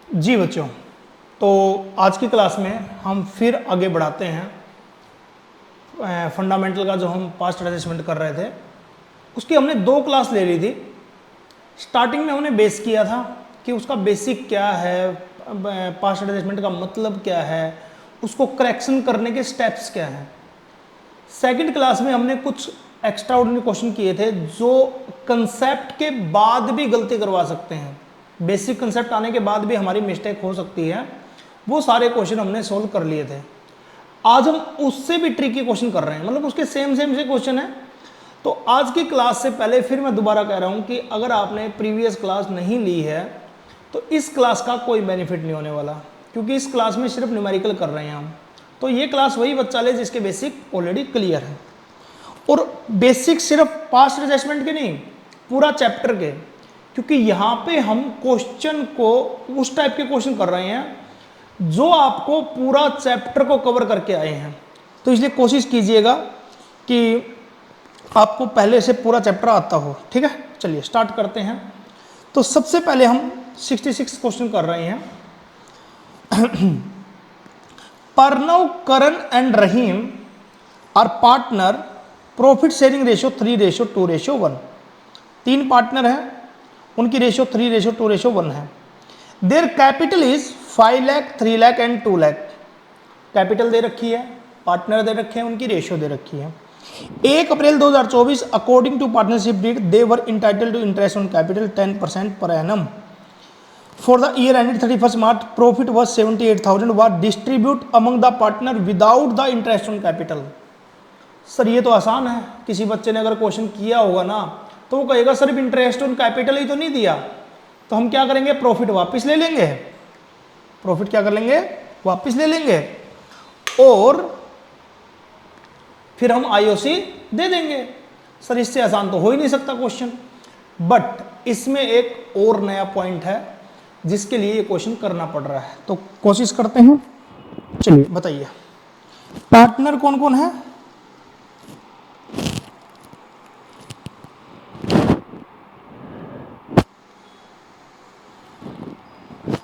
जी बच्चों, तो आज की क्लास में हम फिर आगे बढ़ाते हैं। फंडामेंटल का जो हम पास्ट असेसमेंट कर रहे थे उसकी हमने 2 क्लास ले ली थी। स्टार्टिंग में हमने बेस किया था कि उसका बेसिक क्या है, पास्ट असेसमेंट का मतलब क्या है, उसको करेक्शन करने के स्टेप्स क्या हैं। सेकंड क्लास में हमने कुछ एक्स्ट्रा ऑर्डिनरी क्वेश्चन किए थे जो कंसेप्ट के बाद भी गलती करवा सकते हैं। बेसिक कंसेप्ट आने के बाद भी हमारी मिस्टेक हो सकती है, वो सारे क्वेश्चन हमने सोल्व कर लिए थे। आज हम उससे भी ट्रिकी क्वेश्चन कर रहे हैं, मतलब उसके सेम से क्वेश्चन है। तो आज की क्लास से पहले फिर मैं दोबारा कह रहा हूं कि अगर आपने प्रीवियस क्लास नहीं ली है तो इस क्लास का कोई बेनिफिट नहीं होने वाला, क्योंकि इस क्लास में सिर्फ न्यूमेरिकल कर रहे हैं हम। तो ये क्लास वही बच्चा ले जिसके बेसिक ऑलरेडी क्लियर है, और बेसिक सिर्फ पास्ट असेसमेंट के नहीं, पूरा चैप्टर के, क्योंकि यहाँ पे हम क्वेश्चन को उस टाइप के क्वेश्चन कर रहे हैं जो आपको पूरा चैप्टर को कवर करके आए हैं। तो इसलिए कोशिश कीजिएगा कि आपको पहले से पूरा चैप्टर आता हो। ठीक है, चलिए स्टार्ट करते हैं। तो सबसे पहले हम 66 क्वेश्चन कर रहे हैं। Pranav, Karan and Rahim are partner, profit sharing ratio 3:2:1। 3 partner हैं, उनकी रेशियो 3:2:1 है। Their capital is 5 lakh, 3 lakh and 2 lakh. Capital दे रखी है, पार्टनर दे रखे हैं, उनकी रेशियो दे रखी है। 1 April 2024 according to partnership deed they are entitled to interest on capital 10% per annum. For the year ended 31st March, profit was 78,000 was distribute among the partner without the interest on capital। Sir ये तो आसान है, किसी बच्चे ने अगर question किया होगा ना तो वो कहेगा सिर्फ इंटरेस्ट ऑन कैपिटल ही तो नहीं दिया, तो हम क्या करेंगे, प्रॉफिट वापस ले लेंगे। प्रॉफिट क्या कर लेंगे, वापस ले लेंगे, और फिर हम आईओसी दे देंगे। सर इससे आसान तो हो ही नहीं सकता क्वेश्चन। बट इसमें एक और नया पॉइंट है जिसके लिए ये क्वेश्चन करना पड़ रहा है, तो कोशिश करते हैं। चलिए बताइए, पार्टनर कौन कौन है?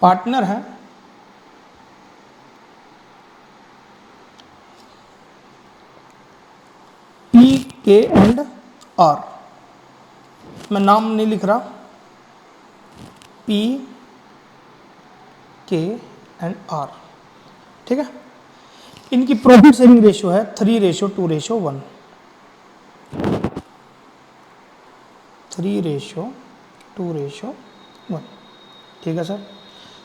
पार्टनर है पी, के एंड आर। मैं नाम नहीं लिख रहा, पी, के एंड आर। ठीक है, इनकी प्रॉफिट शेयरिंग रेशियो है 3:2:1। 3:2:1। ठीक है सर।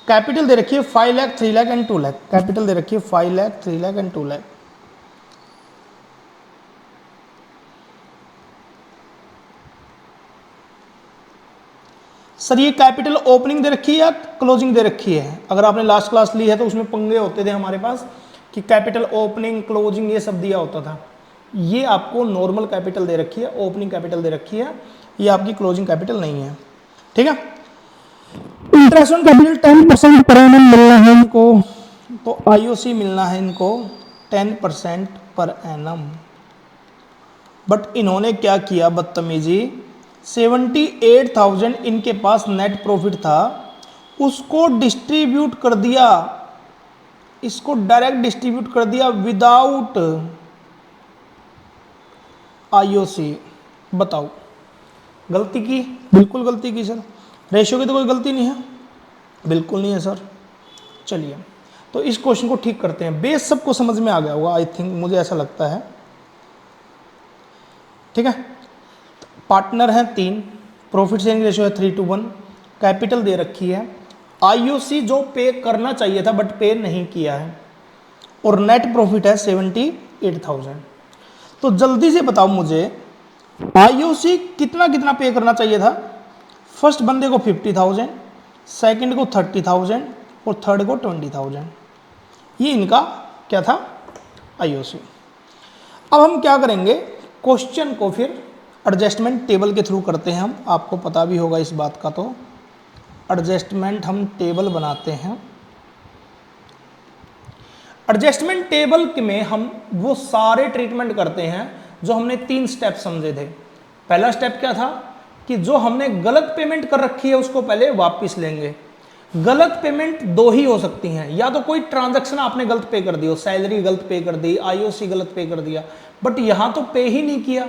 कैपिटल दे रखी है 5 लाख, 3 लाख एंड 2 लाख। कैपिटल दे रखी है 5 लाख, 3 लाख एंड 2 लाख। सर ये कैपिटल ओपनिंग दे रखी है या क्लोजिंग दे रखी है? अगर आपने लास्ट क्लास ली है तो उसमें पंगे होते थे हमारे पास कि कैपिटल ओपनिंग, क्लोजिंग ये सब दिया होता था। ये आपको नॉर्मल कैपिटल दे रखी है, ओपनिंग कैपिटल दे रखी है, ये आपकी क्लोजिंग कैपिटल नहीं है। ठीक है, interest on capital 10% per annum मिलना है इनको, तो आईओसी मिलना है इनको 10% पर एनम। बट इन्होंने क्या किया बदतमीजी, 78,000 इनके पास नेट प्रॉफिट था, उसको डिस्ट्रीब्यूट कर दिया, इसको डायरेक्ट डिस्ट्रीब्यूट कर दिया विदाउट आईओसी। बताओ, गलती की? बिल्कुल गलती की सर। रेशियो की तो कोई गलती नहीं है, बिल्कुल नहीं है सर। चलिए, तो इस क्वेश्चन को ठीक करते हैं। बेस सबको समझ में आ गया होगा, आई थिंक, मुझे ऐसा लगता है। ठीक है, पार्टनर हैं 3, प्रॉफिट शेयरिंग रेशियो है 3:1, कैपिटल दे रखी है, आईओसी जो पे करना चाहिए था बट पे नहीं किया है, और नेट प्रॉफिट है 78,000। तो जल्दी से बताओ मुझे, आईओसी कितना कितना पे करना चाहिए था? फर्स्ट बंदे को 50,000, सेकंड को 30,000 और थर्ड को 20,000। ये इनका क्या था, आईओसी। अब हम क्या करेंगे, क्वेश्चन को फिर एडजस्टमेंट टेबल के थ्रू करते हैं हम, आपको पता भी होगा इस बात का। तो एडजस्टमेंट हम टेबल बनाते हैं। एडजस्टमेंट टेबल में हम वो सारे ट्रीटमेंट करते हैं जो हमने 3 स्टेप समझे थे। पहला स्टेप क्या था कि जो हमने गलत पेमेंट कर रखी है उसको पहले वापस लेंगे, गलत पेमेंट दो ही हो सकती हैं, या तो कोई ट्रांजैक्शन आपने गलत पे कर दी हो, सैलरी गलत पे कर दी, आईओसी गलत पे कर दिया, बट यहां तो पे ही नहीं किया,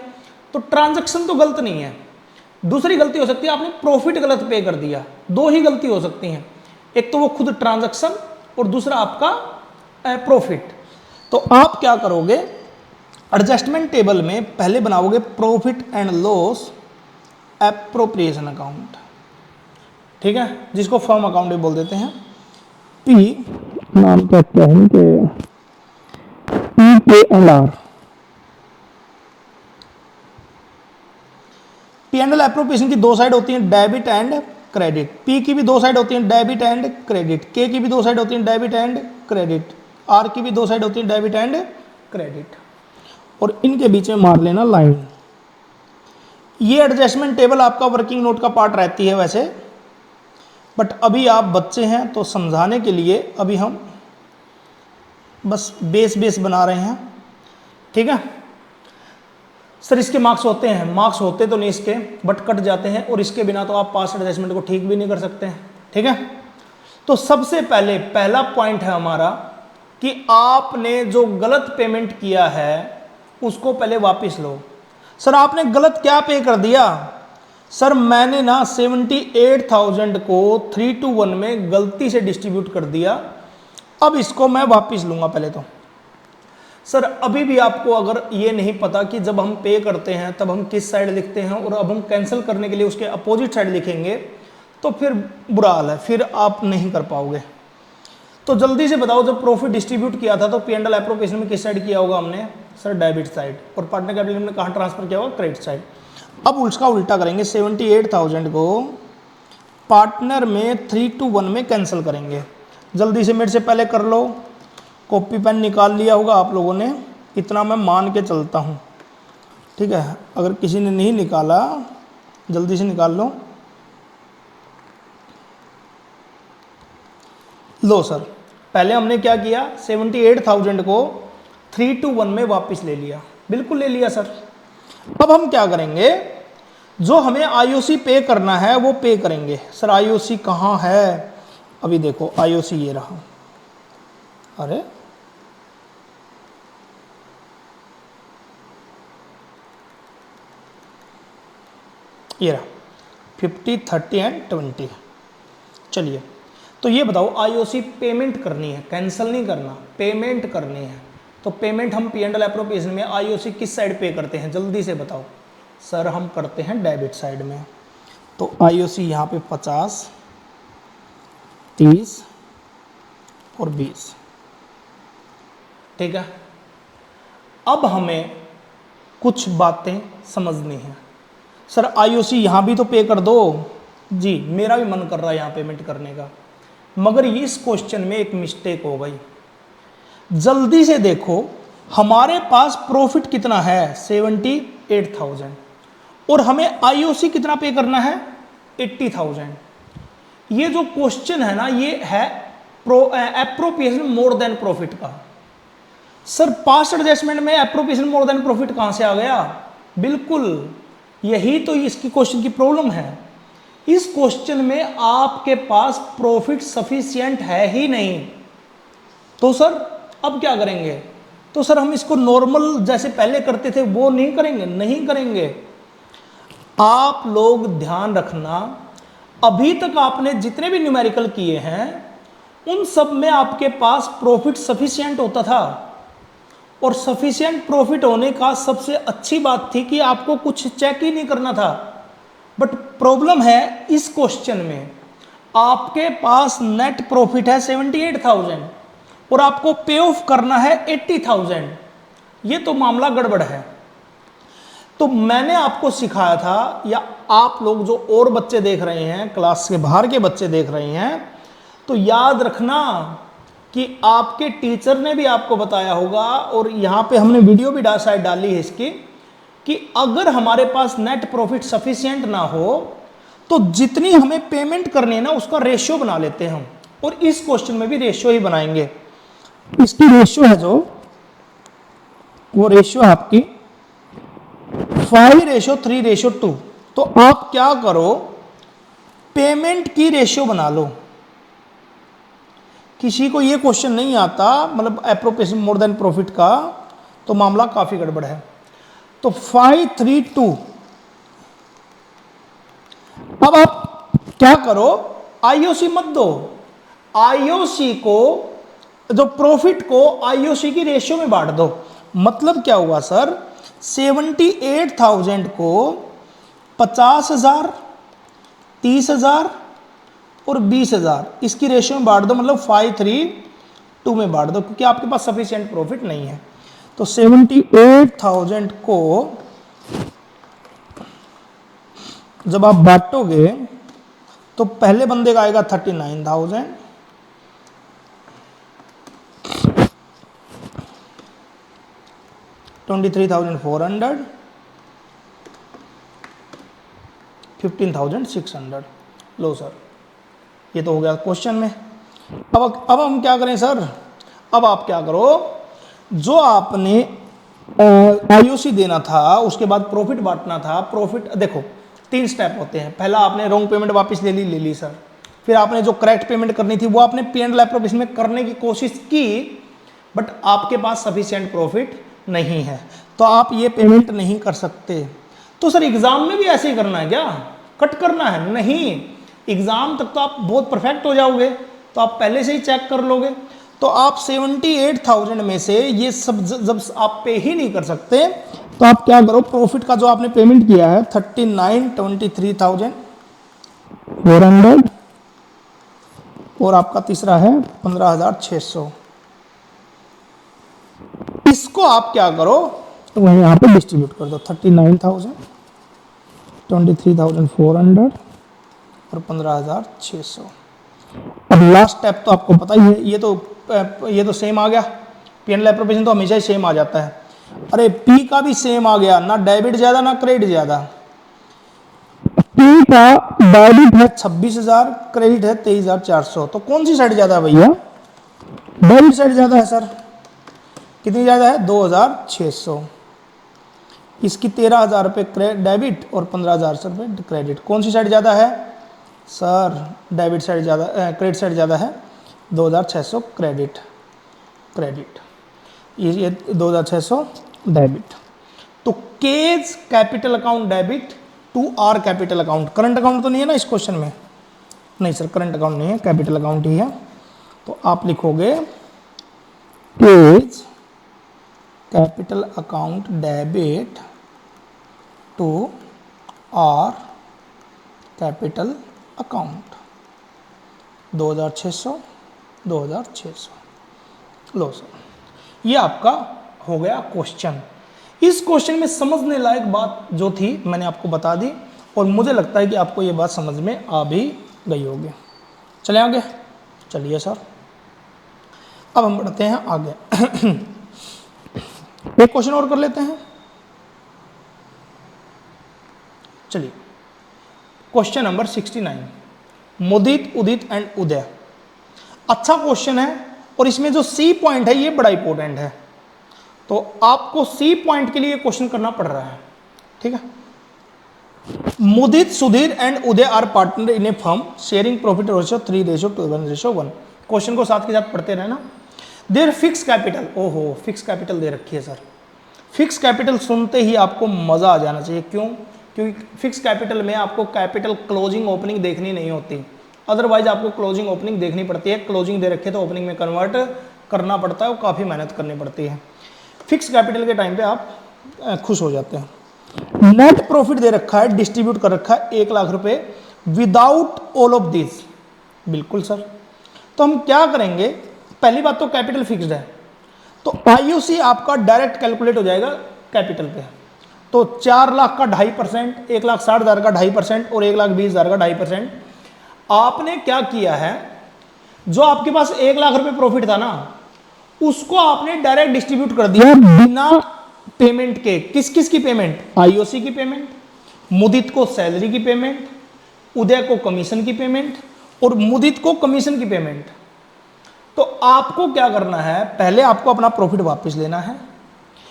तो ट्रांजैक्शन तो गलत नहीं है। दूसरी गलती हो सकती है आपने प्रॉफिट गलत पे कर दिया, दो ही गलती हो सकती हैं, एक तो वो खुद ट्रांजैक्शन और दूसरा आपका प्रॉफिट। तो आप क्या करोगे, एडजस्टमेंट टेबल में पहले बनाओगे profit and loss appropriation account, ठीक है, जिसको फर्म अकाउंट भी बोल देते हैं। पी नाम कहते हैं कि PKLR, P and L appropriation की दो साइड होती हैं, डेबिट एंड क्रेडिट। पी की भी दो साइड होती हैं, डेबिट एंड क्रेडिट। के की भी दो साइड होती हैं, डेबिट एंड क्रेडिट। आर की भी दो साइड होती हैं, डेबिट एंड क्रेडिट। और इनके बीच में मार लेना लाइन। ये एडजस्टमेंट टेबल आपका वर्किंग नोट का पार्ट रहती है वैसे, बट अभी आप बच्चे हैं तो समझाने के लिए अभी हम बस बेस बना रहे हैं, ठीक है। सर इसके मार्क्स होते हैं, मार्क्स होते तो नहीं इसके, बट कट जाते हैं, और इसके बिना तो आप पास्ट एडजस्टमेंट को ठीक भी नहीं कर सकते हैं, ठीक है। तो सबसे पहले पहला पॉइंट है हमारा कि आपने जो गलत पेमेंट किया है उसको पहले वापस लो। सर आपने गलत क्या पे कर दिया, सर मैंने ना 78,000 को 3:1 में गलती से डिस्ट्रीब्यूट कर दिया, अब इसको मैं वापस लूंगा पहले तो। सर अभी भी आपको अगर ये नहीं पता कि जब हम पे करते हैं तब हम किस साइड लिखते हैं, और अब हम कैंसिल करने के लिए उसके अपोजिट साइड लिखेंगे, तो फिर बुरा हाल है, फिर आप नहीं कर पाओगे। तो जल्दी से बताओ, जब प्रॉफिट डिस्ट्रीब्यूट किया था तो पी एंड एल एप्रोप्रिएशन में किस साइड किया होगा हमने, सर डेबिट साइड, और पार्टनर कैपिटल में कहाँ ट्रांसफर किया होगा, क्रेडिट साइड। अब उसका उल्टा करेंगे, 78,000 को पार्टनर में 3:1 में कैंसिल करेंगे। जल्दी से मेरे से पहले कर लो, कॉपी पेन निकाल लिया होगा आप लोगों ने, इतना मैं मान के चलता हूँ, ठीक है। अगर किसी ने नहीं निकाला जल्दी से निकाल लो। लो सर, पहले हमने क्या किया, 78,000 को 3:1 में वापस ले लिया, बिल्कुल ले लिया सर। अब हम क्या करेंगे, जो हमें आईओसी पे करना है वो पे करेंगे। सर आईओसी कहाँ है, अभी देखो आईओसी ये रहा, अरे ये रहा 50, 30 एंड 20। चलिए तो ये बताओ, आईओसी पेमेंट करनी है, कैंसिल नहीं करना, पेमेंट करनी है, तो पेमेंट हम पी एंड एल एप्रोप्रिएशन में आईओसी किस साइड पे करते हैं, जल्दी से बताओ। सर हम करते हैं डेबिट साइड में, तो आईओसी यहाँ पे 50, 30 और 20, ठीक है। अब हमें कुछ बातें समझनी है। सर आईओसी यहाँ भी तो पे कर दो, जी मेरा भी मन कर रहा है यहाँ पेमेंट करने का, मगर इस क्वेश्चन में एक मिस्टेक हो गई। जल्दी से देखो, हमारे पास प्रॉफिट कितना है 78,000, और हमें आईओसी कितना पे करना है 80,000। ये जो क्वेश्चन है ना, ये है एप्रोप्रिएशन मोर देन प्रॉफिट का। सर पास्ट एडजस्टमेंट में एप्रोप्रिएशन मोर देन प्रॉफिट कहां से आ गया, बिल्कुल यही तो इसकी क्वेश्चन की प्रॉब्लम है। इस क्वेश्चन में आपके पास प्रॉफिट सफिशिएंट है ही नहीं, तो सर अब क्या करेंगे, तो सर हम इसको नॉर्मल जैसे पहले करते थे वो नहीं करेंगे, नहीं करेंगे। आप लोग ध्यान रखना, अभी तक आपने जितने भी न्यूमेरिकल किए हैं उन सब में आपके पास प्रॉफिट सफिशिएंट होता था, और सफिशिएंट प्रॉफिट होने का सबसे अच्छी बात थी कि आपको कुछ चेक ही नहीं करना था। बट प्रॉब्लम है इस क्वेश्चन में, आपके पास नेट प्रॉफिट है 78,000 और आपको पे ऑफ करना है 80,000, ये तो मामला गड़बड़ है। तो मैंने आपको सिखाया था, या आप लोग जो और बच्चे देख रहे हैं, क्लास के बाहर के बच्चे देख रहे हैं, तो याद रखना कि आपके टीचर ने भी आपको बताया होगा, और यहाँ पे हमने वीडियो भी शायद डाली है इसकी, कि अगर हमारे पास नेट प्रॉफिट सफिशिएंट ना हो तो जितनी हमें पेमेंट करनी है ना उसका रेशियो बना लेते हैं हम, और इस क्वेश्चन में भी रेशियो ही बनाएंगे। इसकी रेशियो है जो, वो रेशियो है आपकी 5:3:2। तो आप क्या करो, पेमेंट की रेशियो बना लो, किसी को ये क्वेश्चन नहीं आता, मतलब एप्रोप्रिएशन मोर देन प्रॉफिट का, तो मामला काफी गड़बड़ है। तो 532, अब आप क्या करो, आईओसी मत दो, आईओसी को, जो प्रॉफिट को आईओसी की रेशियो में बांट दो। मतलब क्या हुआ सर, 78,000 को 50,000, 30,000 और 20,000 इसकी रेशियो में बांट दो, मतलब 532 में बांट दो, क्योंकि आपके पास सफिशिएंट प्रॉफिट नहीं है। तो 78,000 को जब आप बांटोगे तो पहले बंदे का आएगा 39,000, $23,400, 15,600। लो सर, ये तो हो गया क्वेश्चन में। अब हम क्या करें सर, अब आप क्या करो, जो आपने आईओसी देना था, उसके बाद प्रॉफिट बांटना था। प्रॉफिट देखो 3 स्टेप होते हैं। पहला आपने रॉन्ग पेमेंट वापस ले ली सर। फिर आपने जो करेक्ट पेमेंट करनी थी वो आपने P&L एप्रोप्रिएशन में करने की कोशिश की, बट आपके पास सफिशिएंट प्रॉफिट नहीं है, तो आप ये पेमेंट नहीं कर सकते। तो सर एग्जाम में भी ऐसे ही करना है क्या, कट करना है? नहीं, एग्जाम तक तो आप बहुत परफेक्ट हो जाओगे, तो आप पहले से ही चेक कर लोगे। तो आप 78,000 में से ये सब जब आप पे ही नहीं कर सकते, तो आप क्या करो, प्रॉफिट का जो आपने पेमेंट किया है 23,400 और आपका तीसरा है 15,600, इसको आप क्या करो, तो वहीं यहाँ पे डिस्ट्रीब्यूट कर दो। 39,000, 23,400 और 15,600। अब लास्ट स्टेप तो आपको पता ही है, ये तो सेम आ गया। P&L एप्रोप्रिएशन तो हमेशा ही सेम आ जाता है। अरे पी का भी सेम आ गया, ना डेबिट ज्यादा ना क्रेडिट ज्यादा। पी का डेबिट है 26,000, क्रेडिट है 23,400, तो कौन सी साइड ज्यादा है भैया? डेबिट साइड ज्यादा है सर। कितनी ज्यादा है? 2,600। इसकी 13,000 रुपये डेबिट और 15,000 रुपये क्रेडिट। कौन सी साइड ज्यादा है सर? डेबिट साइड ज्यादा, क्रेडिट साइड ज्यादा है। 2,600 क्रेडिट, ये 2,600 डेबिट। तो K's capital account debit to R capital account. Current account तो नहीं है ना इस क्वेश्चन में? नहीं सर, करंट अकाउंट नहीं है, कैपिटल अकाउंट ही है। तो आप लिखोगे K's capital account debit to R capital account 2,600, 2,600। लो सर, ये आपका हो गया क्वेश्चन। इस क्वेश्चन में समझने लायक बात जो थी मैंने आपको बता दी, और मुझे लगता है कि आपको ये बात समझ में आ भी गई होगी। चले आगे, चलिए सर, अब हम बढ़ते हैं आगे। एक क्वेश्चन और कर लेते हैं। चलिए, question number 69, Mudit, Udit and Uday. अच्छा क्वेश्चन है, और इसमें जो सी पॉइंट है ये बड़ा इंपॉर्टेंट है, तो आपको सी पॉइंट के लिए क्वेश्चन करना पड़ रहा है, ठीक है। Mudit, Sudhir and Uday are partner in a firm sharing profit ratio 3:1:1। Question को साथ के साथ पढ़ते रहना। देयर फिक्स कैपिटल, ओहो फिक्स कैपिटल दे रखी है सर। फिक्स कैपिटल सुनते ही आपको मजा आ जाना चाहिए। क्यों? क्योंकि फिक्स कैपिटल में आपको कैपिटल क्लोजिंग ओपनिंग देखनी नहीं होती, अदरवाइज आपको क्लोजिंग ओपनिंग देखनी पड़ती है। क्लोजिंग दे रखे तो ओपनिंग में कन्वर्ट करना पड़ता है, और काफ़ी मेहनत करनी पड़ती है। फिक्स कैपिटल के टाइम पे आप खुश हो जाते हैं। नेट प्रॉफिट दे रखा है, डिस्ट्रीब्यूट कर रखा है 1,00,000 रुपये विदाउट ऑल ऑफ दिस। बिल्कुल सर, तो हम क्या करेंगे, पहली बात तो कैपिटल फिक्स्ड है, तो आईओसी आपका डायरेक्ट कैलकुलेट हो जाएगा कैपिटल पे। तो 4,00,000 का 2.5%, 1,60,000 का 2.5% और 1,20,000 का 2.5%। आपने क्या किया है, जो आपके पास 1,00,000 रुपये प्रॉफिट था ना, उसको आपने डायरेक्ट डिस्ट्रीब्यूट कर दिया बिना पेमेंट के। किस किस की पेमेंट? आईओसी की पेमेंट, मुदित को सैलरी की पेमेंट, उदय को कमीशन की पेमेंट और मुदित को कमीशन की पेमेंट। तो आपको क्या करना है, पहले आपको अपना प्रॉफिट वापस लेना है,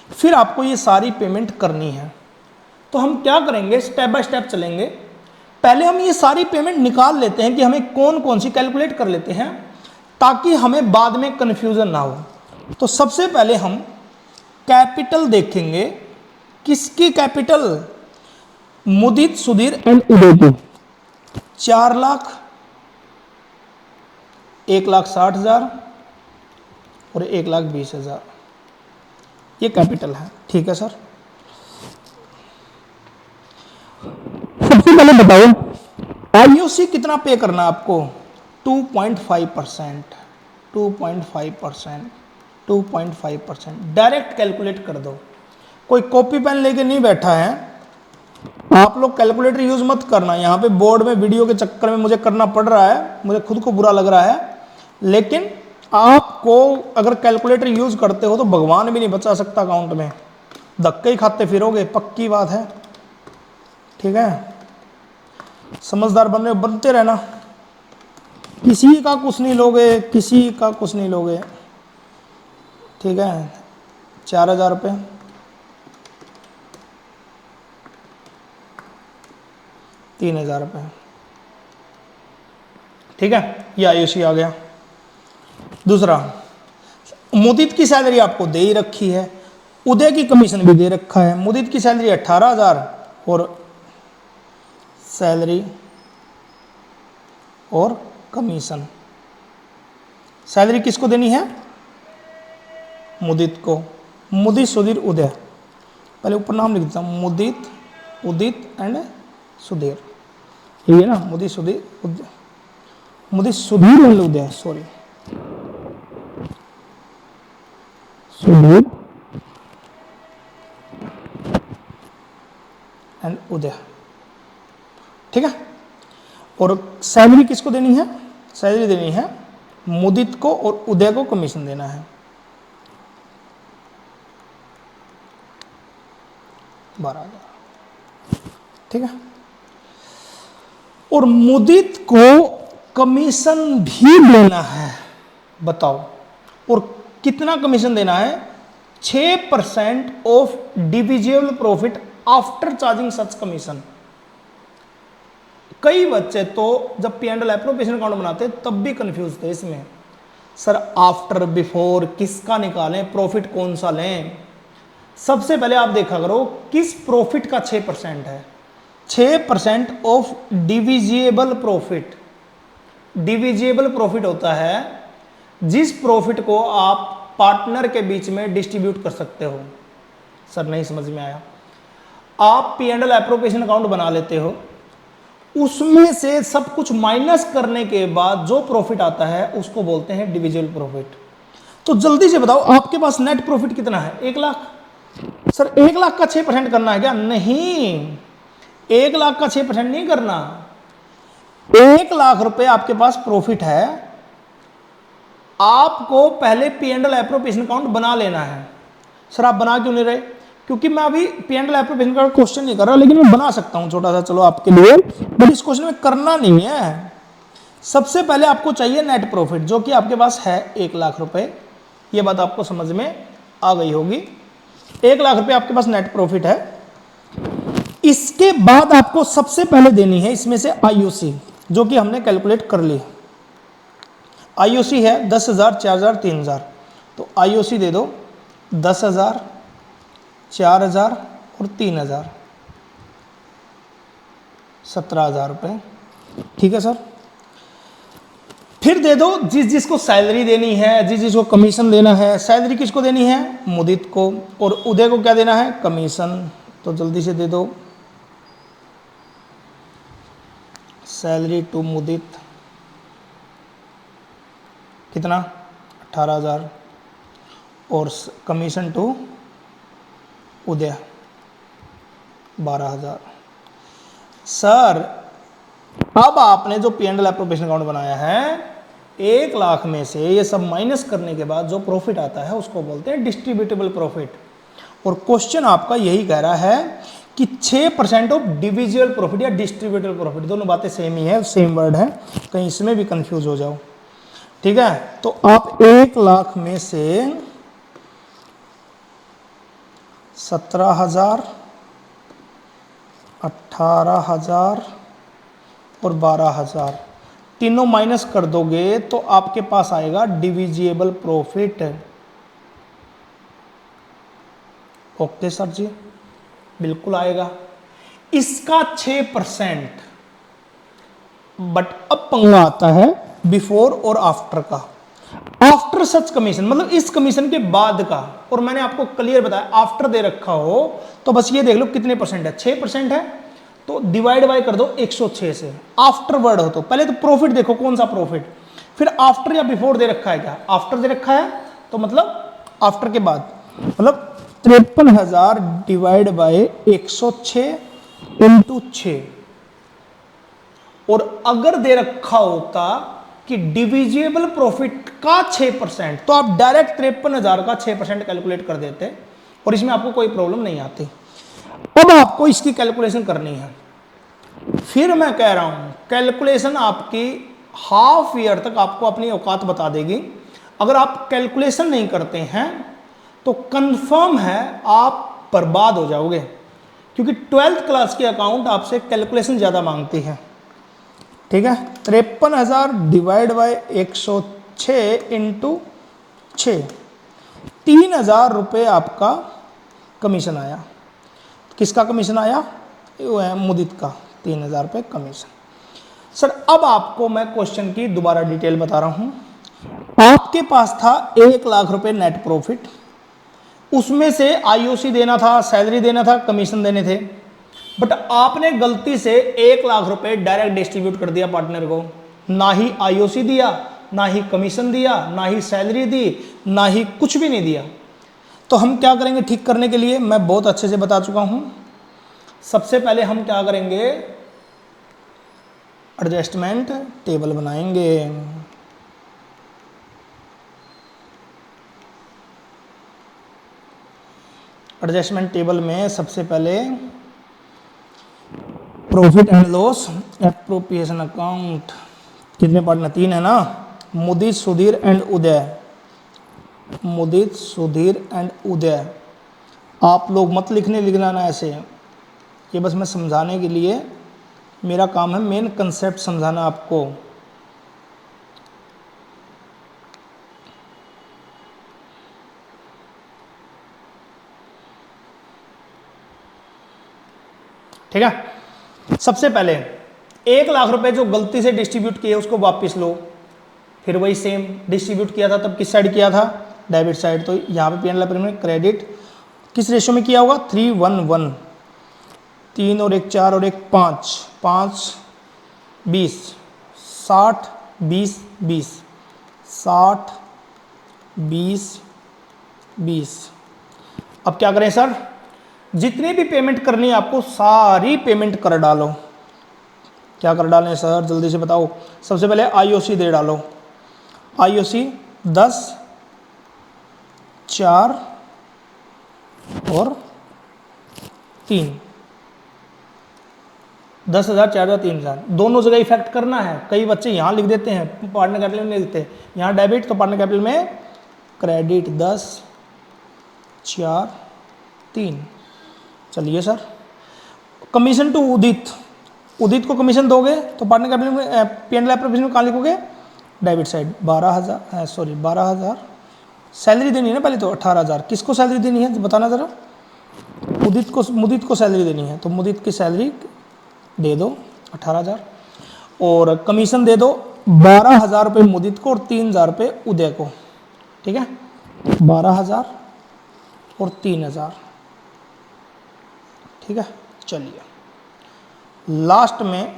फिर आपको ये सारी पेमेंट करनी है। तो हम क्या करेंगे, स्टेप बाय स्टेप चलेंगे। पहले हम ये सारी पेमेंट निकाल लेते हैं कि हमें कौन कौन सी कैलकुलेट कर लेते हैं, ताकि हमें बाद में कंफ्यूजन ना हो। तो सबसे पहले हम कैपिटल देखेंगे। किसकी कैपिटल? मुदित, सुधीर एंड उदय की। 4 लाख, 1,60,000 और 1,20,000, ये कैपिटल है। ठीक है सर। सबसे पहले बताओ आईओसी कितना पे करना आपको? 2.5%, 2.5%, 2.5%। डायरेक्ट कैलकुलेट कर दो। कोई कॉपी पेन लेके नहीं बैठा है, आप लोग कैलकुलेटर यूज मत करना। यहाँ पे बोर्ड में वीडियो के चक्कर में मुझे करना पड़ रहा है, मुझे खुद को बुरा लग रहा है, लेकिन आपको अगर कैलकुलेटर यूज करते हो तो भगवान भी नहीं बचा सकता अकाउंट में, धक्के ही खाते फिरोगे, पक्की बात है। ठीक है, समझदार बनते रहना। किसी का कुछ नहीं लोगे, किसी का कुछ नहीं लोगे। ठीक है, 4,000 रुपये, 3,000 रुपये। ठीक है, ये आयुषी आ गया। दूसरा, मुदित की सैलरी आपको दे ही रखी है, उदय की कमीशन भी दे रखा है। मुदित की सैलरी 18,000 और सैलरी और कमीशन। सैलरी किसको देनी है? मुदित को। मुदित, सुधीर, उदय। पहले ऊपर नाम लिख देता हूं, मुदित, उदित एंड सुधीर। ये है ना, Mudit, Sudhir, Uday, Mudit, Sudhir and Uday, sorry, Sudhir and Uday. ठीक है, और सैलरी किसको देनी है? सैलरी देनी है मुदित को और उदय को कमीशन देना है 12,000। ठीक है, और मुदित को कमीशन भी देना है। बताओ, और कितना कमीशन देना है? 6% of divisible profit after charging such commission. कई बच्चे तो जब P and L appropriation account बनाते तब भी कंफ्यूज थे इसमें, सर आफ्टर बिफोर किसका निकालें, प्रॉफिट कौन सा लें। सबसे पहले आप देखा करो किस प्रॉफिट का 6% है। 6% of divisible profit. Divisible profit होता है जिस प्रॉफिट को आप पार्टनर के बीच में डिस्ट्रीब्यूट कर सकते हो। सर नहीं समझ में आया। आप P and L appropriation account बना लेते हो, उसमें से सब कुछ माइनस करने के बाद जो प्रॉफिट आता है उसको बोलते हैं डिविजिबल प्रॉफिट। तो जल्दी से बताओ आपके पास नेट प्रॉफिट कितना है? 1,00,000। सर 1,00,000 का 6% करना है क्या? नहीं, 1,00,000 का 6% नहीं करना। 1,00,000 रुपए आपके पास प्रॉफिट है, आपको पहले P and L appropriation account बना लेना है। सर आप बना क्यों नहीं रहे? क्योंकि मैं अभी पी एंड एल एप्रोप्रिएशन का क्वेश्चन नहीं कर रहा, लेकिन मैं बना सकता हूं छोटा सा, चलो आपके लिए, बट इस क्वेश्चन में करना नहीं है। सबसे पहले आपको चाहिए नेट प्रॉफिट, जो कि आपके पास है 1,00,000 रुपए। ये बात आपको समझ में आ गई होगी। 1,00,000 रुपए आपके पास नेट प्रॉफिट है। इसके बाद आपको सबसे पहले देनी है इसमें से आईओसी, जो कि हमने कैलकुलेट कर ली। आईओसी है 10,000, 4,000, 3,000। तो आईओसी दे दो 10,000, 4,000 और 3,000, 17,000 रुपए। ठीक है सर। फिर दे दो जिस जिसको सैलरी देनी है, जिस जिसको कमीशन देना है। सैलरी किसको देनी है? मुदित को। और उदय को क्या देना है? कमीशन। तो जल्दी से दे दो, सैलरी टू मुदित कितना? 18,000 और कमीशन टू उदय 12,000। सर अब आपने जो P and L appropriation account बनाया है, 1,00,000 में से ये सब माइनस करने के बाद जो प्रॉफिट आता है उसको बोलते हैं डिस्ट्रीब्यूटेबल प्रॉफिट। और क्वेश्चन आपका यही कह रहा है कि 6% ऑफ डिविजिबल प्रॉफिट या डिस्ट्रीब्यूटेबल प्रॉफिट, दोनों बातें सेम ही है, सेम वर्ड है, कहीं इसमें भी कंफ्यूज हो जाओ। ठीक है, तो आप 1,00,000 में से 17,000, 18,000 और 12,000 तीनों माइनस कर दोगे तो आपके पास आएगा डिविजिबल प्रॉफिट। ओके सर जी, बिल्कुल आएगा। इसका 6%। बट अब पंगा आता है बिफोर और आफ्टर का। आफ्टर सच कमीशन मतलब इस कमीशन के बाद का, और मैंने आपको क्लियर बताया आफ्टर दे रखा हो तो बस ये देख लो कितने परसेंट है, 6% है, तो डिवाइड बाय कर दो 106 से। आफ्टर वर्ड हो तो पहले तो प्रॉफिट देखो कौन सा प्रॉफिट, फिर आफ्टर या बिफोर दे रखा है क्या, आफ्टर दे रखा है तो मतलब आफ्टर के बाद, मतलब 53,000 डिवाइड बाय 106 इंटू 6। और अगर दे रखा होता कि डिविजिबल प्रॉफिट का 6%, तो आप डायरेक्ट 53,000 का 6% कैलकुलेट कर देते और इसमें आपको कोई प्रॉब्लम नहीं आती। अब आपको इसकी कैलकुलेशन करनी है। फिर मैं कह रहा हूं कैलकुलेशन आपकी हाफ ईयर तक आपको अपनी औकात बता देगी। अगर आप कैलकुलेशन नहीं करते हैं तो कंफर्म है आप बर्बाद हो जाओगे, क्योंकि 12th क्लास की अकाउंट आपसे कैलकुलेशन ज्यादा मांगती है। ठीक है, 53,000 डिवाइड बाय 106 इंटू 6, 3,000 रुपये आपका कमीशन आया। किसका कमीशन आया, वो है मुदित का, 3,000 रुपये कमीशन। सर अब आपको मैं क्वेश्चन की दोबारा डिटेल बता रहा हूं। आपके पास था 1,00,000 रुपये नेट प्रॉफिट, उसमें से आईओसी देना था, सैलरी देना था, कमीशन देने थे, बट आपने गलती से 1,00,000 रुपये डायरेक्ट डिस्ट्रीब्यूट कर दिया पार्टनर को। ना ही आईओसी दिया, ना ही कमीशन दिया, ना ही सैलरी दी, ना ही कुछ भी नहीं दिया। तो हम क्या करेंगे ठीक करने के लिए, मैं बहुत अच्छे से बता चुका हूं। सबसे पहले हम क्या करेंगे, एडजस्टमेंट टेबल बनाएंगे। एडजस्टमेंट टेबल में सबसे पहले profit and loss appropriation account, कितने पार्टनर, 3 है ना, मुदित, सुधीर एंड उदय। मुदित, सुधीर एंड उदय। आप लोग मत लिखना ना ऐसे, ये बस मैं समझाने के लिए, मेरा काम है मेन कंसेप्ट समझाना आपको। ठीक है, सबसे पहले 1,00,000 रुपए जो गलती से डिस्ट्रीब्यूट किए उसको वापस लो। फिर वही सेम डिस्ट्रीब्यूट किया था तब किस साइड किया था, डेबिट साइड। तो यहाँ पे पी&ल में क्रेडिट किस रेशियो में किया होगा, 3:1:1, 3 और 1 4 और 1 5, 5 20, 60 20 20, 60 20 20। अब क्या करें सर, जितनी भी पेमेंट करनी है आपको सारी पेमेंट कर डालो। क्या कर डालें सर जल्दी से बताओ। सबसे पहले आईओसी दे डालो। आईओसी 10, 4 और 3, 10,000 4,000 3,000 दोनों जगह इफेक्ट करना है। कई बच्चे यहाँ लिख देते हैं, पार्टनर कैपिटल में नहीं लिखते, यहाँ डेबिट तो पार्टनर कैपिटल में क्रेडिट 10 4 3। चलिए सर, कमीशन टू उदित, उदित को कमीशन दोगे तो पार्टनर कैपिटल में पी&ल एप्रोप्रिएशन में कहाँ लिखोगे, डेबिट साइड 12,000, सॉरी 12,000। सैलरी देनी है ना पहले तो 18,000। किसको सैलरी देनी है बताना ज़रा, मुदित को सैलरी देनी है, तो मुदित की सैलरी दे दो 18,000, और कमीशन दे दो 12,000 रुपये मुदित को और 3,000 रुपये उदय को। ठीक है, 12,000 और 3,000। ठीक है, चलिए लास्ट में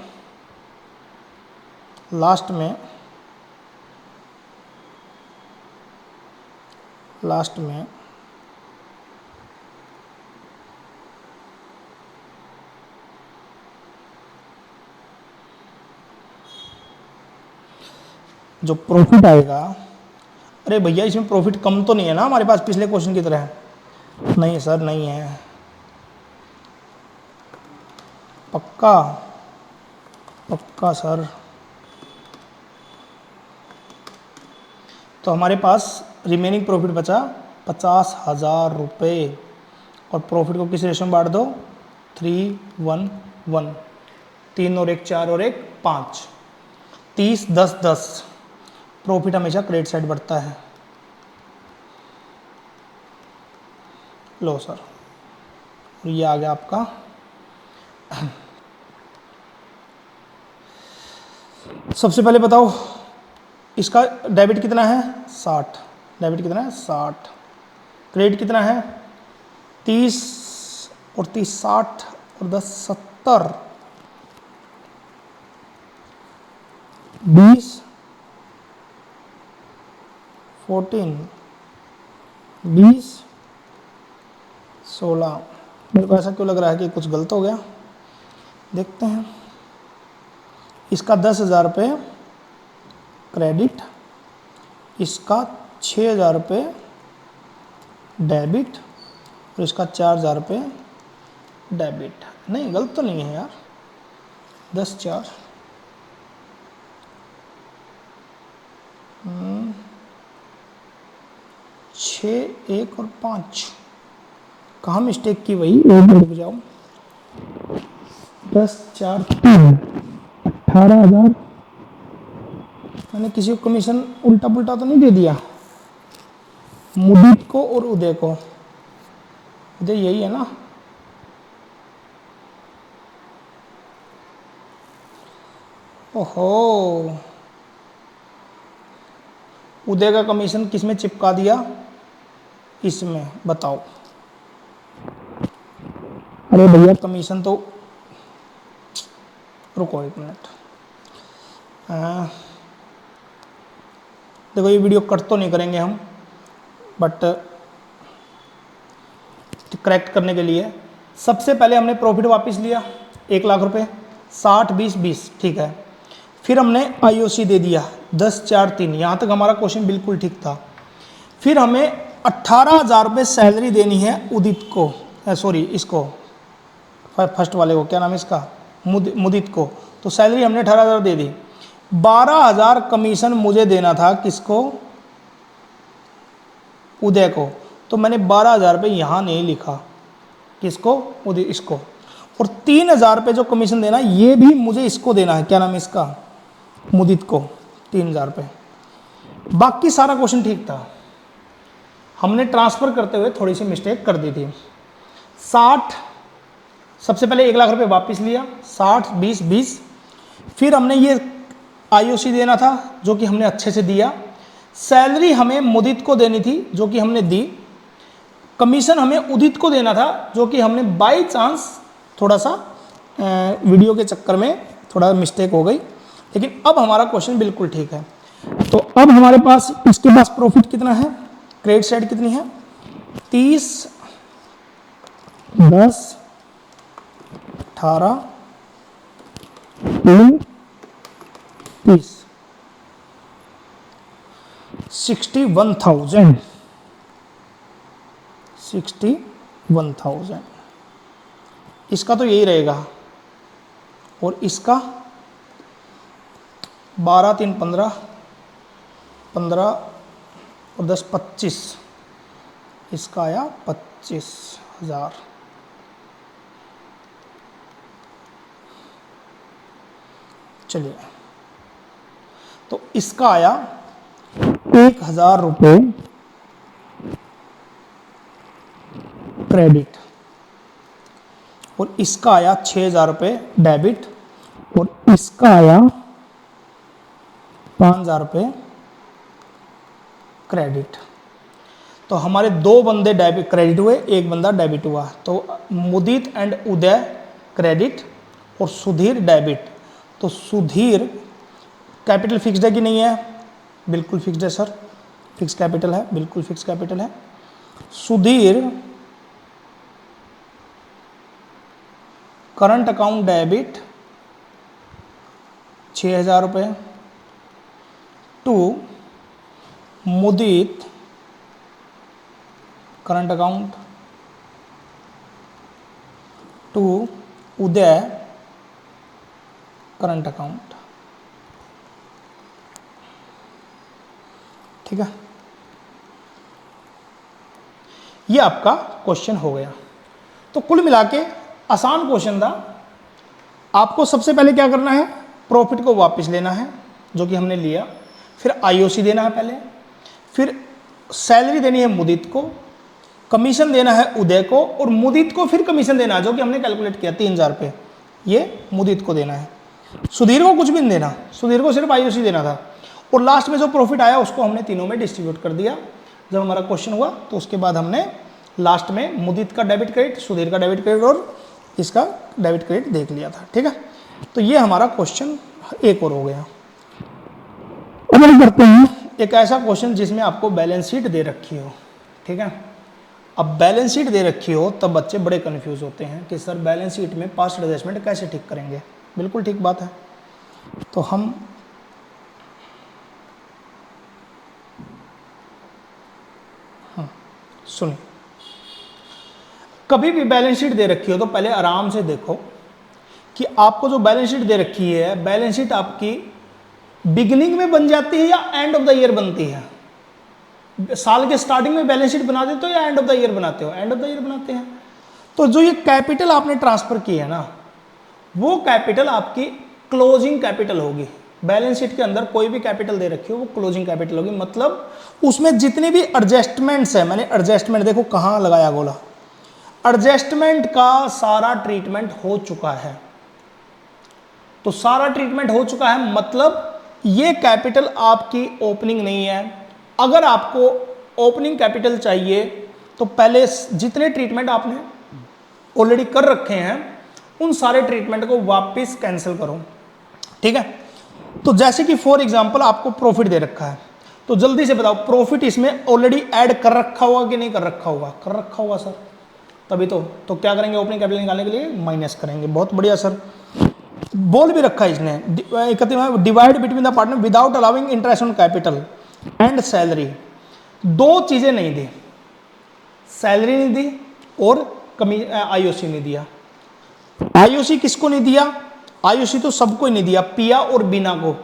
जो प्रॉफिट आएगा, अरे भैया इसमें प्रॉफिट कम तो नहीं है ना हमारे पास पिछले क्वेश्चन की तरह, नहीं सर नहीं है, पक्का पक्का सर। तो हमारे पास रिमेनिंग प्रॉफिट बचा 50,000 रुपये, और प्रॉफिट को किस रेशो में बांट दो, 3:1:1, 3 और 1 4 और 1 5। 30 10 10, प्रॉफिट हमेशा क्रेडिट साइड बढ़ता है। लो सर, ये आ गया आपका। सबसे पहले बताओ इसका डेबिट कितना है 60, डेबिट कितना है 60, क्रेडिट कितना है 30 और 30 60 और 10 70, 20 14 20 16। मेरे को ऐसा क्यों लग रहा है कि कुछ गलत हो गया, देखते हैं। इसका 10,000 रुपये क्रेडिट, इसका 6,000 रुपये डेबिट और इसका 4,000 रुपये डेबिट। नहीं गलत तो नहीं है यार, 10 4 6 1 और 5, कहाँ मिस्टेक की वही रुक जाओ। 10 4 3 18,000। मैंने किसी को कमीशन उल्टा पुल्टा तो नहीं दे दिया, मुदीत को और उदय को, उदय यही है ना। ओहो, उदय का कमीशन किस में चिपका दिया, इसमें, बताओ। अरे भैया कमीशन तो, रुको एक मिनट, देखो ये वीडियो कट तो नहीं करेंगे हम, बट करेक्ट करने के लिए सबसे पहले हमने प्रॉफिट वापस लिया 1 लाख रुपए, 60 20 20, ठीक है। फिर हमने आईओसी दे दिया 10 4 3, यहाँ तक हमारा क्वेश्चन बिल्कुल ठीक था। फिर हमें 18,000 रुपये सैलरी देनी है उदित को, सॉरी इसको, फर्स्ट वाले को, क्या नाम है इसका, मुदित को। तो सैलरी हमने 18,000 दे दी। 12,000 कमीशन मुझे देना था, किसको, उदय को। तो मैंने 12,000 रुपये यहाँ नहीं लिखा, किसको, उदय, इसको। और 3,000 रुपये जो कमीशन देना ये भी मुझे इसको देना है, क्या नाम है इसका, मुदित को, 3,000 रुपये। बाकी सारा क्वेश्चन ठीक था, हमने ट्रांसफर करते हुए थोड़ी सी मिस्टेक कर दी थी। 60, सबसे पहले 1 लाख रुपए वापस लिया, 60 20 20। फिर हमने ये आईओसी देना था जो कि हमने अच्छे से दिया। सैलरी हमें मुदित को देनी थी जो कि हमने दी। कमीशन हमें उदित को देना था जो कि हमने बाई चांस, थोड़ा सा वीडियो के चक्कर में थोड़ा मिस्टेक हो गई, लेकिन अब हमारा क्वेश्चन बिल्कुल ठीक है। तो अब हमारे पास, इसके पास प्रॉफिट कितना है, क्रेडिट साइड कितनी है, 30 10 18 3 30, 61,000, 61,000। इसका तो यही रहेगा, और इसका 12 3 15 15 और 10 25, इसका आया 25,000। चलिए, तो इसका आया 1,000 रुपये क्रेडिट, और इसका आया 6,000 रुपये डेबिट, और इसका आया 5,000 रुपये क्रेडिट। तो हमारे 2 बंदे डेबिट क्रेडिट हुए, 1 बंदा डेबिट हुआ। तो मुदित एंड उदय क्रेडिट और सुधीर डेबिट। तो सुधीर, कैपिटल फिक्स्ड है कि नहीं है, बिल्कुल फिक्स्ड है सर, फिक्स कैपिटल है, बिल्कुल फिक्स कैपिटल है। सुधीर करंट अकाउंट डेबिट 6,000 रुपये to Mudit current account to Uday current account. ठीक है, ये आपका क्वेश्चन हो गया। तो कुल मिला के आसान क्वेश्चन था। आपको सबसे पहले क्या करना है, प्रॉफिट को वापस लेना है जो कि हमने लिया, फिर आईओसी देना है पहले, फिर सैलरी देनी है मुदित को, कमीशन देना है उदय को, और मुदित को फिर कमीशन देना है जो कि हमने कैलकुलेट किया 3000 रुपये, ये मुदित को देना है। सुधीर को कुछ भी नहीं देना, सुधीर को सिर्फ आईओसी देना था, और लास्ट में जो प्रॉफिट आया उसको हमने तीनों में डिस्ट्रीब्यूट कर दिया। जब हमारा क्वेश्चन हुआ तो उसके बाद हमने लास्ट में मुदित का डेबिट क्रेडिट, सुधीर का डेबिट क्रेडिट और इसका डेबिट क्रेडिट देख लिया था। ठीक है, तो ये हमारा क्वेश्चन एक और हो गया। अब हम करते हैं एक ऐसा क्वेश्चन जिसमें आपको बैलेंस शीट दे रखी हो। ठीक है, अब बैलेंस शीट दे रखी हो तब बच्चे बड़े कंफ्यूज होते हैं कि सर बैलेंस शीट में पास्ट एडजस्टमेंट कैसे ठीक करेंगे। बिल्कुल ठीक बात है। तो हम सुनिए, कभी भी बैलेंस शीट दे रखी हो तो पहले आराम से देखो कि आपको जो बैलेंस शीट दे रखी है, बैलेंस शीट आपकी बिगिनिंग में बन जाती है या एंड ऑफ द ईयर बनती है। साल के स्टार्टिंग में बैलेंस शीट बना देते हो या एंड ऑफ द ईयर बनाते हो? एंड ऑफ द ईयर बनाते हैं। तो जो ये कैपिटल आपने ट्रांसफर की है ना, वो कैपिटल आपकी क्लोजिंग कैपिटल होगी। बैलेंस शीट के अंदर कोई भी कैपिटल दे रखी हो वो क्लोजिंग कैपिटल होगी, मतलब उसमें जितनी भी एडजस्टमेंट्स है, मैंने एडजस्टमेंट देखो कहाँ लगाया गोला, एडजस्टमेंट का सारा ट्रीटमेंट हो चुका है। तो सारा ट्रीटमेंट हो चुका है मतलब ये कैपिटल आपकी ओपनिंग नहीं है। अगर आपको ओपनिंग कैपिटल चाहिए तो पहले जितने ट्रीटमेंट आपने ऑलरेडी कर रखे हैं उन सारे ट्रीटमेंट को वापस कैंसिल करो। ठीक है, तो जैसे कि फॉर एग्जांपल आपको प्रॉफिट दे रखा है, तो जल्दी से बताओ प्रॉफिट इसमें ऑलरेडी ऐड कर रखा होगा कि नहीं कर रखा होगा? कर रखा होगा सर, तभी तो क्या करेंगे ओपनिंग कैपिटल निकालने के लिए? माइनस करेंगे। बहुत बढ़िया सर, बोल भी रखा है इसने, divide between the partner without allowing interest on capital and salary. दो चीजें नहीं दी, सैलरी नहीं दी और आईओसी नहीं दिया। आईओसी किसको नहीं दिया? आईओसी तो सबको ही नहीं दिया, पिया और बीना को।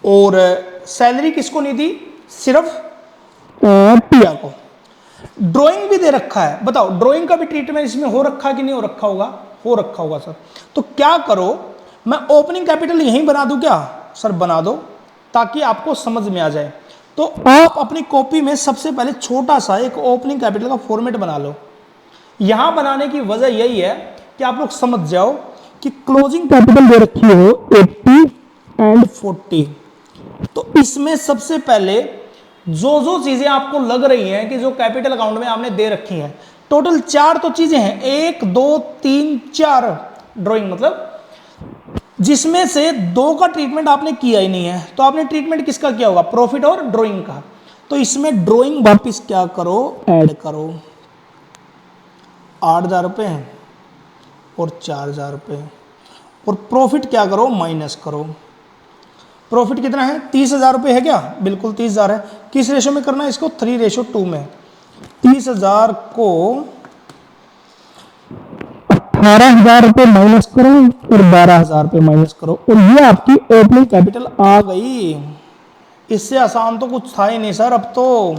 और सैलरी किसको नहीं दी? सिर्फ पिया को। ड्राइंग भी दे रखा है, बताओ ड्राइंग का भी ट्रीटमेंट इसमें हो रखा कि नहीं हो रखा होगा? हो रखा होगा सर। तो क्या करो, मैं ओपनिंग कैपिटल यहीं बना दूं क्या? सर बना दो ताकि आपको समझ में आ जाए। तो आप अपनी कॉपी में सबसे पहले छोटा सा एक ओपनिंग कैपिटल का फॉर्मेट बना लो। यहां बनाने की वजह यही है कि आप लोग समझ जाओ कि क्लोजिंग कैपिटल दे रखी हो 80 एंड 40। तो इसमें सबसे पहले जो चीजें आपको लग रही हैं कि जो कैपिटल अकाउंट में आपने दे रखी हैं, टोटल 4 तो चीजें हैं, 1 2 3 4 ड्राइंग, मतलब जिसमें से 2 का ट्रीटमेंट आपने किया ही नहीं है। तो आपने ट्रीटमेंट किसका किया होगा? प्रॉफिट और ड्राइंग का। तो इसमें ड्राइंग वापिस क्या करो? ऐड करो। 8,000 रुपये और 4,000 रुपये, और प्रॉफिट क्या करो? माइनस करो। प्रॉफिट कितना है? 30,000 रुपये है क्या? बिल्कुल 30,000 है। किस रेशो में करना है इसको? 3:2 में। 30,000 को 18,000 रुपये माइनस करो और 12,000 रुपये माइनस करो, और ये आपकी ओपनिंग कैपिटल आ गई। इससे आसान तो कुछ था ही नहीं सर। अब तो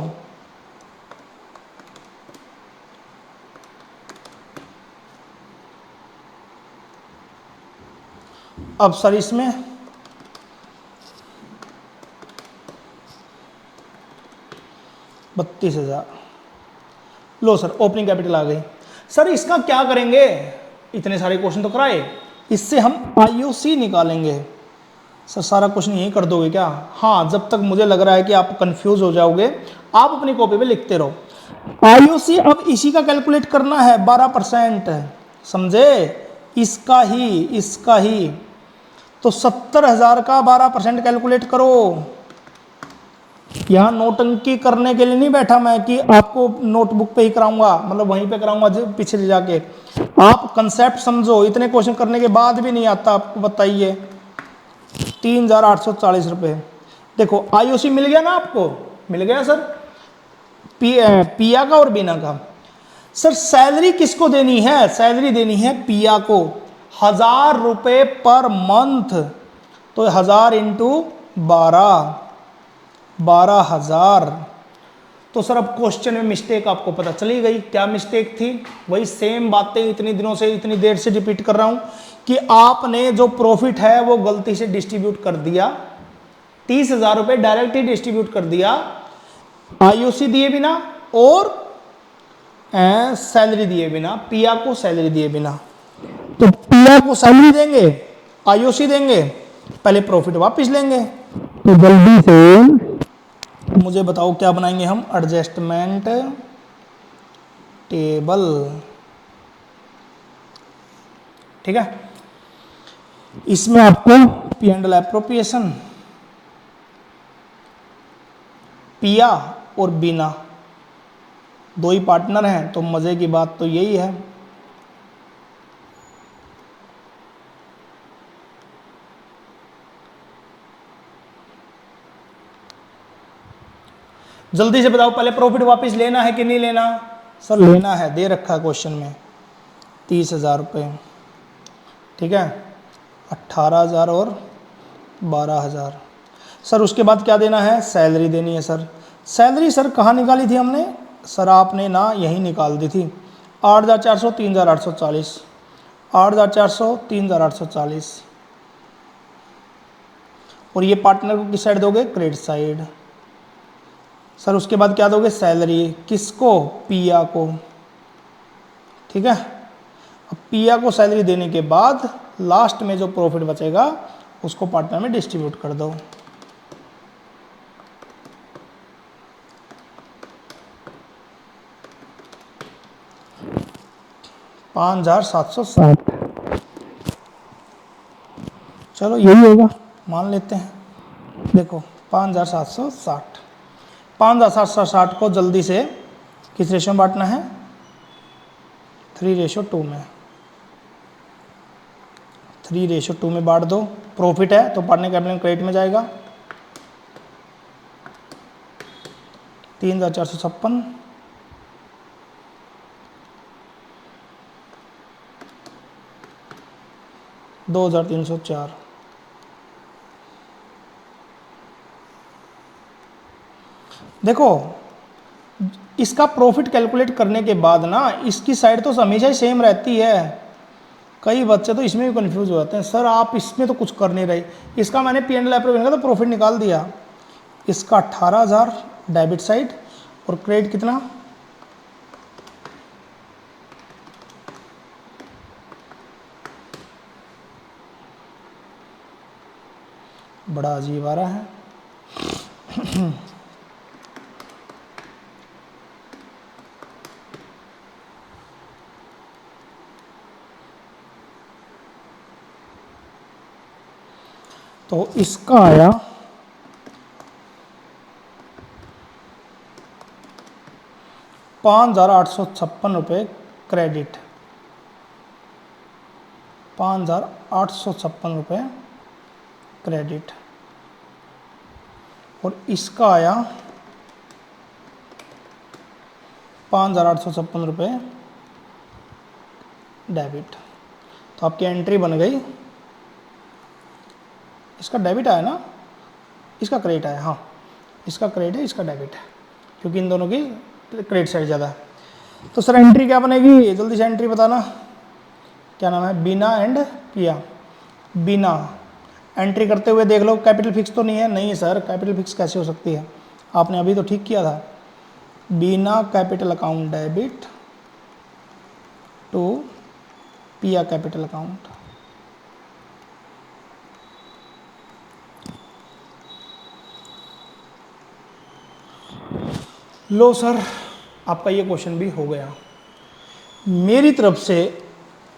अब सर इसमें 32,000 लो सर, ओपनिंग कैपिटल आ गई। सर इसका क्या करेंगे? इतने सारे क्वेश्चन तो कराए, इससे हम आईओसी निकालेंगे। सर सारा क्वेश्चन यही कर दोगे क्या? हाँ, जब तक मुझे लग रहा है कि आप कंफ्यूज हो जाओगे, आप अपनी कॉपी पे लिखते रहो। आईओसी अब इसी का कैलकुलेट करना है 12%, समझे? इसका ही। तो 70,000 का 12% कैलकुलेट करो। यहां नोटंकी करने के लिए नहीं बैठा मैं कि आपको नोटबुक पे ही कराऊंगा, मतलब वहीं पे कराऊंगा पीछे ले जाके। आप कंसेप्ट समझो। इतने क्वेश्चन करने के बाद भी नहीं आता आपको, बताइए। 3,840 रुपये। देखो आईओसी मिल गया ना आपको? मिल गया सर, पिया का और बीना का। सर सैलरी किसको देनी है? सैलरी देनी है पिया को, 1,000 रुपये पर मंथ। तो 1,000 इंटू 12,000। तो सर अब क्वेश्चन में मिस्टेक आपको पता चली गई। क्या मिस्टेक थी? वही सेम बातें इतनी दिनों से, इतनी देर से रिपीट कर रहा हूं कि आपने जो प्रॉफिट है वो गलती से डिस्ट्रीब्यूट कर दिया 30,000 रुपये डायरेक्ट ही डिस्ट्रीब्यूट कर दिया, आईओसी दिए बिना और सैलरी दिए बिना, पिया को सैलरी दिए बिना। तो पिया को सैलरी देंगे, आईओसी देंगे, पहले प्रॉफिट वापस लेंगे। तो जल्दी से मुझे बताओ क्या बनाएंगे हम, एडजस्टमेंट टेबल। ठीक है, इसमें आपको पी एंड एल एप्रोप्रिएशन, पिया और बीना दो ही पार्टनर हैं, तो मजे की बात तो यही है। जल्दी से बताओ, पहले प्रॉफिट वापस लेना है कि नहीं लेना? सर लेना है, दे रखा है क्वेश्चन में 30,000 रुपये। ठीक है, 18,000 और 12,000। सर उसके बाद क्या देना है? सैलरी देनी है। सर सैलरी सर कहाँ निकाली थी हमने? सर आपने ना यहीं निकाल दी थी, 8,400 3,840, 8,400 3,840। और ये पार्टनर को किस साइड दोगे? Credit side. सर उसके बाद क्या दोगे? सैलरी। किसको? पिया को। ठीक है, अब पिया को सैलरी देने के बाद लास्ट में जो प्रॉफिट बचेगा उसको पार्टनर में डिस्ट्रीब्यूट कर दो। $5,760। चलो यही होगा, मान लेते हैं। देखो 5,760, 5,760 को जल्दी से किस रेशो में बांटना है? 3:2 में। 3:2 में बांट दो। प्रॉफिट है तो पार्टनर कैपिटल क्रेडिट में जाएगा। 3,456, 2,304। देखो इसका प्रॉफिट कैलकुलेट करने के बाद ना इसकी साइड तो हमेशा ही सेम रहती है। कई बच्चे तो इसमें भी कंफ्यूज हो जाते हैं, सर आप इसमें तो कुछ कर नहीं रहे। इसका मैंने पी एंड एल अप्रूव का तो प्रॉफिट निकाल दिया। इसका 18,000 डेबिट साइड और क्रेडिट कितना? बड़ा अजीब आ रहा है। तो इसका आया 5,856 रुपये क्रेडिट, 5,856 रुपये क्रेडिट। और इसका आया 5,856 रुपये डेबिट। तो आपकी एंट्री बन गई, इसका डेबिट आया ना, इसका क्रेडिट आया। हाँ इसका क्रेडिट है, इसका डेबिट है, क्योंकि इन दोनों की क्रेडिट साइड ज़्यादा है। तो सर एंट्री क्या बनेगी? जल्दी से एंट्री बताना। क्या नाम है? बीना एंड पिया। बीना एंट्री करते हुए देख लो कैपिटल फिक्स तो नहीं है। नहीं सर कैपिटल फिक्स कैसे हो सकती है? आपने अभी तो ठीक किया था। बीना कैपिटल अकाउंट डेबिट टू पिया कैपिटल अकाउंट। लो सर आपका ये क्वेश्चन भी हो गया। मेरी तरफ से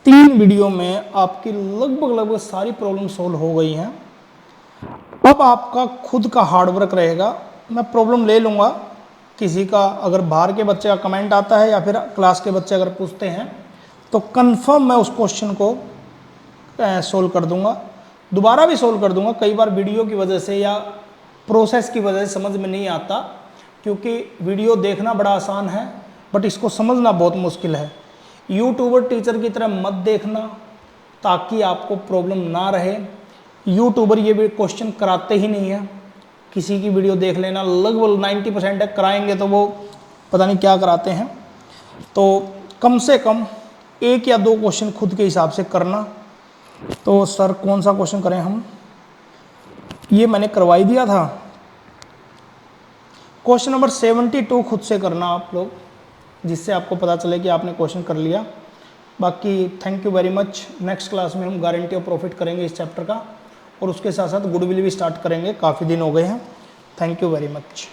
3 वीडियो में आपकी लगभग सारी प्रॉब्लम सोल्व हो गई हैं। अब आपका खुद का हार्डवर्क रहेगा। मैं प्रॉब्लम ले लूँगा, किसी का अगर बाहर के बच्चे का कमेंट आता है या फिर क्लास के बच्चे अगर पूछते हैं तो कंफर्म मैं उस क्वेश्चन को सोल्व कर दूंगा, दोबारा भी सोल्व कर दूंगा। कई बार वीडियो की वजह से या प्रोसेस की वजह से समझ में नहीं आता, क्योंकि वीडियो देखना बड़ा आसान है बट इसको समझना बहुत मुश्किल है। यूट्यूबर टीचर की तरह मत देखना ताकि आपको प्रॉब्लम ना रहे। यूट्यूबर ये भी क्वेश्चन कराते ही नहीं है। किसी की वीडियो देख लेना, लगभग 90% है, कराएंगे तो वो पता नहीं क्या कराते हैं। तो कम से कम 1 या 2 क्वेश्चन खुद के हिसाब से करना। तो सर कौन सा क्वेश्चन करें हम? ये मैंने करवाई दिया था। क्वेश्चन नंबर 72 खुद से करना आप लोग, जिससे आपको पता चले कि आपने क्वेश्चन कर लिया। बाकी thank you very much. Next class में हम गारंटी ऑफ प्रॉफिट करेंगे इस चैप्टर का, और उसके साथ साथ गुडविल भी स्टार्ट करेंगे, काफ़ी दिन हो गए हैं। Thank you very much.